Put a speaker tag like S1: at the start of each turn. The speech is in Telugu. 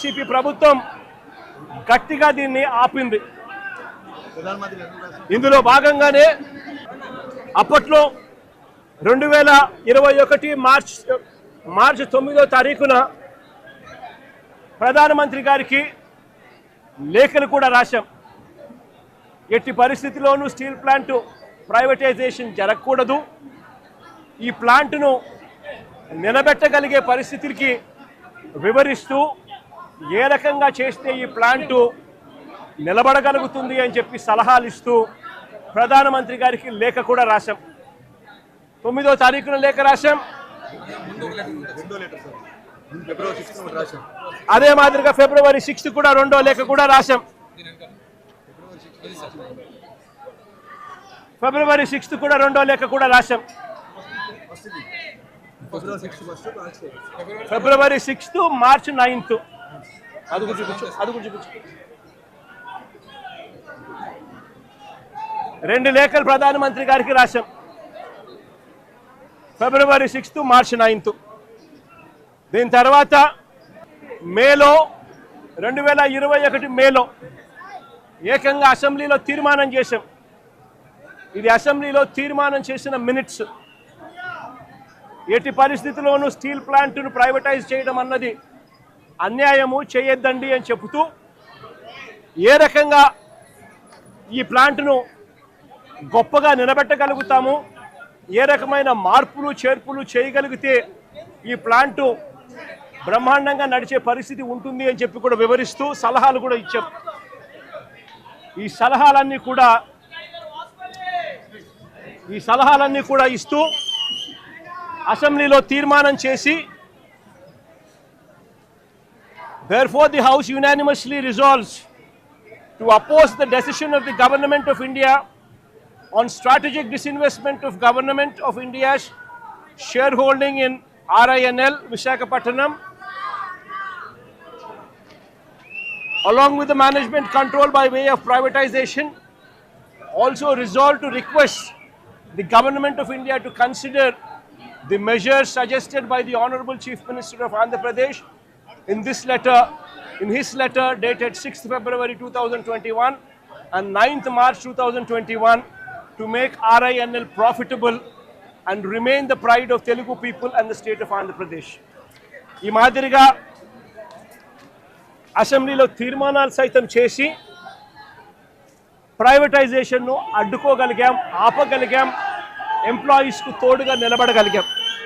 S1: సిపి ప్రభుత్వం గట్టిగా దీన్ని ఆపింది. ఇందులో భాగంగానే అప్పట్లో 2021 మార్చి 9వ తారీఖున ప్రధానమంత్రి గారికి లేఖలు కూడా రాశాం. ఎట్టి పరిస్థితిలోనూ స్టీల్ ప్లాంట్ ప్రైవేటైజేషన్ జరగకూడదు, ఈ ప్లాంట్ను నిలబెట్టగలిగే పరిస్థితికి వివరిస్తూ ఏ రకంగా చేస్తే ఈ ప్లాంటు నిలబడగలుగుతుంది అని చెప్పి సలహాలు ఇస్తూ ప్రధానమంత్రి గారికి లేఖ కూడా రాశాం. 9వ తారీఖున లేఖ రాశాం. అదే మాదిరిగా ఫిబ్రవరి 6 కూడా రెండో లేఖ కూడా రాశాం. ఫిబ్రవరి 6 కూడా రెండో లేఖ కూడా రాశాం. ఫిబ్రవరి 6 మార్చి 9 అది చూపించు. 2 లేఖలు ప్రధానమంత్రి గారికి రాశాం. ఫిబ్రవరి 6 మార్చి 9. దీని తర్వాత మేలో 2021 మేలో ఏకంగా అసెంబ్లీలో తీర్మానం చేశాం. ఇది అసెంబ్లీలో తీర్మానం చేసిన మినిట్స్. ఎట్టి పరిస్థితుల్లోనూ స్టీల్ ప్లాంట్ను ప్రైవేటైజ్ చేయడం అన్నది అన్యాయము, చేయొద్దండి అని చెబుతూ ఏ రకంగా ఈ ప్లాంట్ను గొప్పగా నిలబెట్టగలుగుతాము, ఏ రకమైన మార్పులు చేర్పులు చేయగలిగితే ఈ ప్లాంటు బ్రహ్మాండంగా నడిచే పరిస్థితి ఉంటుంది అని చెప్పి కూడా వివరిస్తూ సలహాలు కూడా ఇచ్చాం. ఈ సలహాలన్నీ కూడా ఇస్తూ అసెంబ్లీలో తీర్మానం చేసి, therefore the House unanimously resolves to oppose the decision of the Government of India on strategic disinvestment of Government of India's shareholding in RINL Visakhapatnam, along with the management control by way of privatization. Also resolve to request the Government of India to consider the measures suggested by the Honorable Chief Minister of Andhra Pradesh in his letter dated 6th February 2021 and 9th March 2021 to make RINL profitable and remain the pride of Telugu people and the state of Andhra Pradesh. ఈ మాదిరిగా అసెంబ్లీలో తీర్మానాలు సైతం చేసి ప్రైవేటైజేషన్ను అడ్డుకోగలిగాం, ఆపగలిగాం, ఎంప్లాయీస్కు తోడుగా నిలబడగలిగాం.